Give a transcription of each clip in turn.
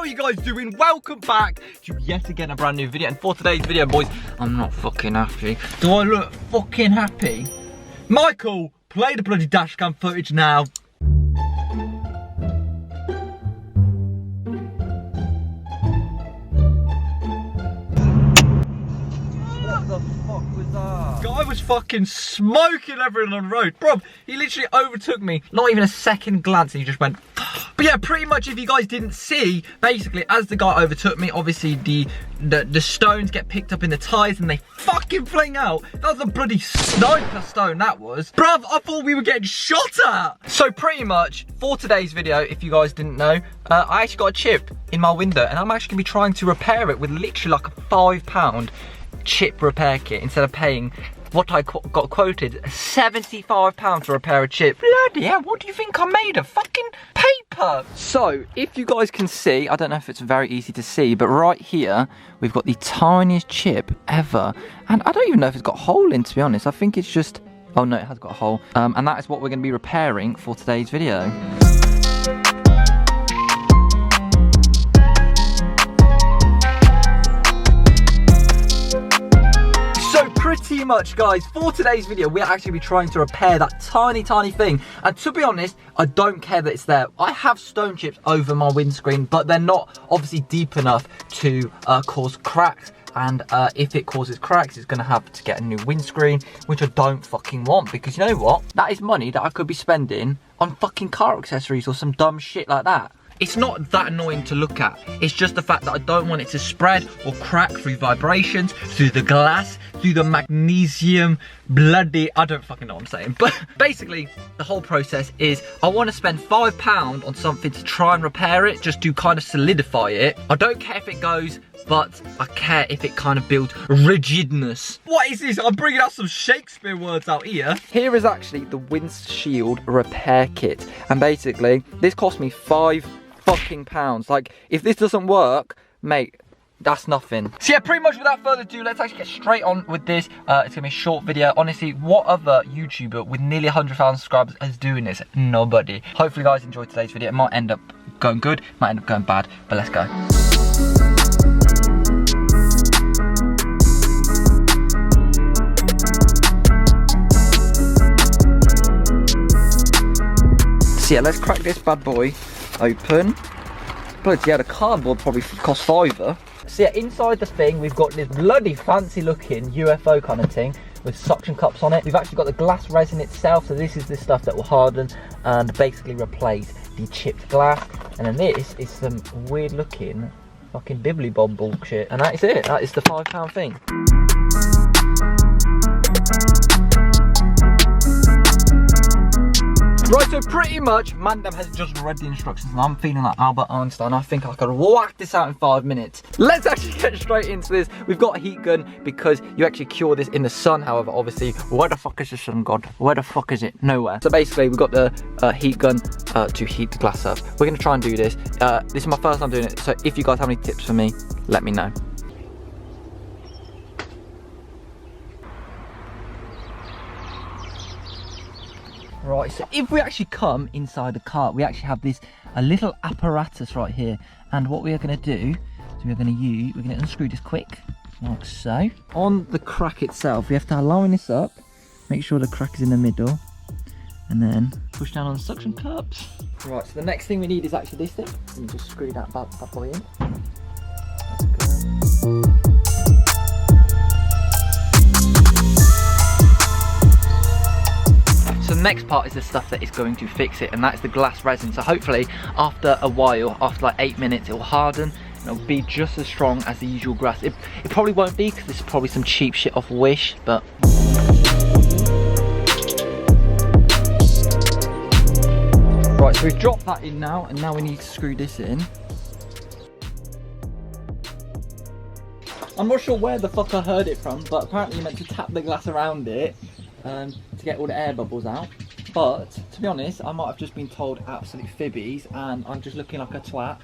how are you guys doing? Welcome back to yet again a brand new video. And for today's video, boys, I'm not fucking happy. Do I look fucking happy? Michael, play the bloody dashcam footage now. What the fuck was that? Guy was fucking smoking everyone on the road. Bro, he literally overtook me. Not even a second glance and he just went. But yeah, pretty much if you guys didn't see, basically as the guy overtook me, obviously the stones get picked up in the tyres and they fucking fling out. That was a bloody sniper stone, that was. Bruv, I thought we were getting shot at. So pretty much for today's video, if you guys didn't know, I actually got a chip in my window and I'm actually gonna be trying to repair it with literally like a £5 chip repair kit instead of paying what I got quoted, £75 to repair a chip. Bloody hell, what do you think I made of? Fucking paper. So, if you guys can see, I don't know if it's very easy to see, but right here, we've got the tiniest chip ever. And I don't even know if it's got a hole in, to be honest. I think it's just, oh no, it has got a hole. And that is what we're gonna be repairing for today's video. Pretty much, guys, for today's video, we're actually be trying to repair that tiny thing. And to be honest, I don't care that it's there. I have stone chips over my windscreen, but they're not obviously deep enough to cause cracks. And if it causes cracks, it's gonna have to get a new windscreen, which I don't fucking want, because you know what? That is money that I could be spending on fucking car accessories or some dumb shit like that. It's not that annoying to look at. It's just the fact that I don't want it to spread or crack through vibrations, through the glass, through the magnesium, bloody, I don't fucking know what I'm saying. But basically, the whole process is I want to spend £5 on something to try and repair it, just to kind of solidify it. I don't care if it goes, but I care if it kind of builds rigidness. What is this? I'm bringing out some Shakespeare words out here. Here is actually the windshield repair kit. And basically, this cost me £5 fucking pounds. Like, if this doesn't work, mate, that's nothing. So yeah, pretty much without further ado, let's actually get straight on with this. It's gonna be a short video. Honestly, what other YouTuber with nearly 100,000 subscribers is doing this? Nobody. Hopefully you guys enjoyed today's video. It might end up going good, might end up going bad, but let's go. So yeah, let's crack this bad boy open. Bloody yeah, the cardboard probably cost £5. So yeah, inside the thing, we've got this bloody fancy looking UFO kind of thing with suction cups on it. We've actually got the glass resin itself, so this is the stuff that will harden and basically replace the chipped glass. And then this is some weird looking fucking bibbly bob bullshit. And that is it, that is the £5 thing. Right, so pretty much, Mandem has just read the instructions and I'm feeling like Albert Einstein. I think I could whack this out in 5 minutes. Let's actually get straight into this. We've got a heat gun because you actually cure this in the sun. However, obviously, where the fuck is the sun, God? Where the fuck is it? Nowhere. So basically, we've got the heat gun to heat the glass up. We're gonna try and do this. This is my first time doing it, so if you guys have any tips for me, let me know. Right, so if we actually come inside the car, we actually have this a little apparatus right here. And what we are going to do is we're going to unscrew this quick, like so. On the crack itself, we have to line this up, make sure the crack is in the middle, and then push down on the suction cups. Right, so the next thing we need is actually this thing. And you just screw that bad boy in. Let's go. So the next part is the stuff that is going to fix it, and that's the glass resin. So hopefully after a while, after like 8 minutes, it will harden and it'll be just as strong as the usual glass. It probably won't be, because this is probably some cheap shit off Wish, but right, so we've dropped that in now, and now we need to screw this in. I'm not sure where the fuck I heard it from, but apparently you're meant to tap the glass around it to get all the air bubbles out. But to be honest, I might have just been told absolute fibbies and I'm just looking like a twat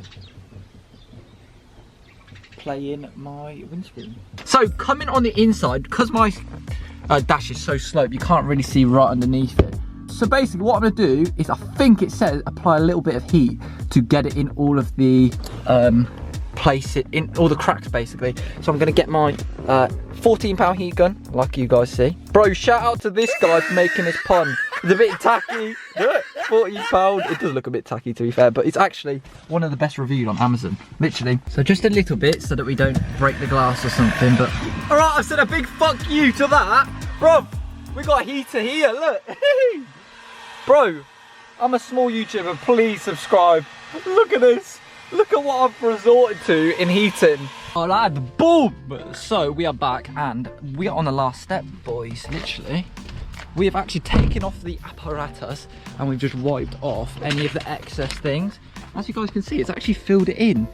playing my windscreen. So coming on the inside, because my dash is so slope, you can't really see right underneath it. So basically what I'm gonna do is, I think it says apply a little bit of heat to get it in all of the, place it in all the cracks basically. So I'm gonna get my £14 heat gun, like you guys see. Bro, shout out to this guy for making this pun. It's a bit tacky. £14. It does look a bit tacky to be fair, but it's actually one of the best reviewed on Amazon, literally. So just a little bit so that we don't break the glass or something, but all right, I've said a big fuck you to that. Bro, we got a heater here, look. Bro, I'm a small YouTuber, please subscribe. Look at this. Look at what I've resorted to in heating. Oh lad, boom! So we are back and we are on the last step, boys, literally. We have actually taken off the apparatus and we've just wiped off any of the excess things. As you guys can see, it's actually filled it in.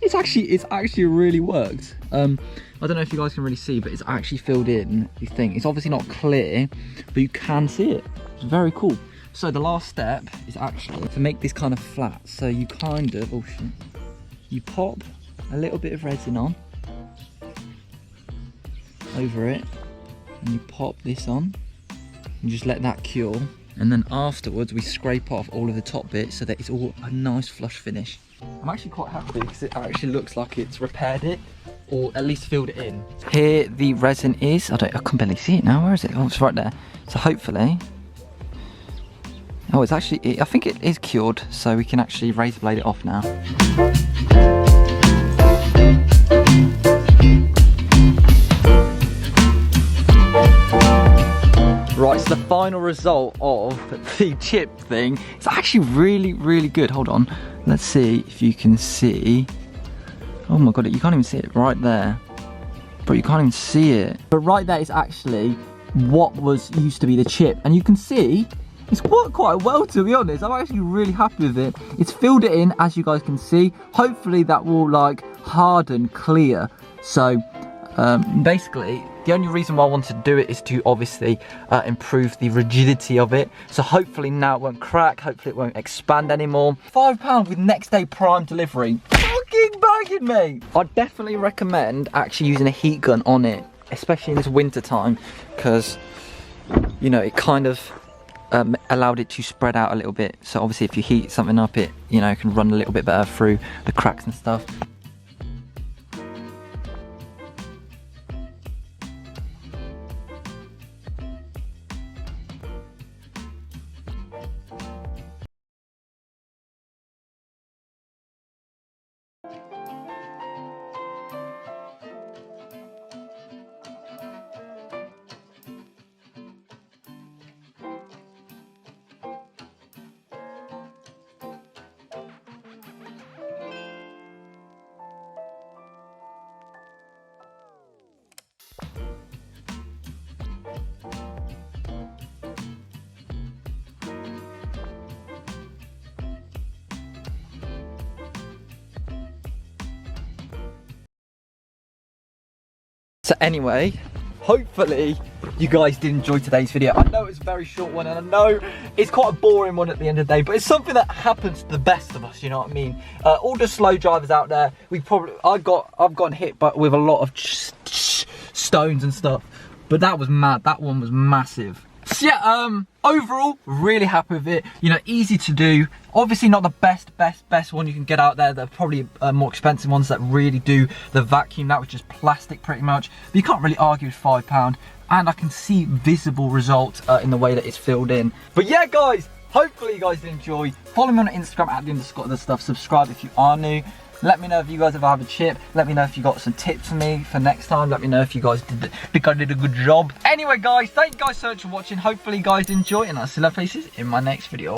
It's actually really worked. I don't know if you guys can really see, but it's actually filled in the thing. It's obviously not clear, but you can see it. It's very cool. So the last step is actually to make this kind of flat. So you kind of, oh shit, you pop a little bit of resin on over it, and you pop this on, and just let that cure. And then afterwards we scrape off all of the top bits so that it's all a nice flush finish. I'm actually quite happy because it actually looks like it's repaired it, or at least filled it in. Here the resin is, I can barely see it now, where is it? Oh, it's right there. So hopefully, oh, it's actually, I think it is cured, so we can actually razor blade it off now. Right, so the final result of the chip thing, it's actually really, really good. Hold on, let's see if you can see. Oh my god, you can't even see it right there. But you can't even see it. But right there is actually what used to be the chip. And you can see, it's worked quite well, to be honest. I'm actually really happy with it. It's filled it in, as you guys can see. Hopefully that will like harden clear. So basically, the only reason why I wanted to do it is to obviously improve the rigidity of it. So hopefully now it won't crack, hopefully it won't expand anymore. £5 with next day prime delivery. Fucking bagging me! I'd definitely recommend actually using a heat gun on it, especially in this winter time, because, you know, it kind of allowed it to spread out a little bit. So obviously if you heat something up, it, you know, can run a little bit better through the cracks and stuff. So anyway, hopefully you guys did enjoy today's video. I know it's a very short one and I know it's quite a boring one at the end of the day, but it's something that happens to the best of us, you know what I mean? All the slow drivers out there, I've gotten hit with a lot of stones and stuff, but that was mad. That one was massive. So yeah, overall, really happy with it. You know, easy to do. Obviously not the best one you can get out there. They're probably more expensive ones that really do the vacuum, that was just plastic pretty much. But you can't really argue with £5. And I can see visible results in the way that it's filled in. But yeah, guys, hopefully you guys did enjoy. Follow me on Instagram at @_OtherStuff. Subscribe if you are new. Let me know if you guys ever have a chip. Let me know if you got some tips for me for next time. Let me know if you guys did a good job. Anyway, guys, thank you guys so much for watching. Hopefully you guys enjoy, and I'll see you places in my next video.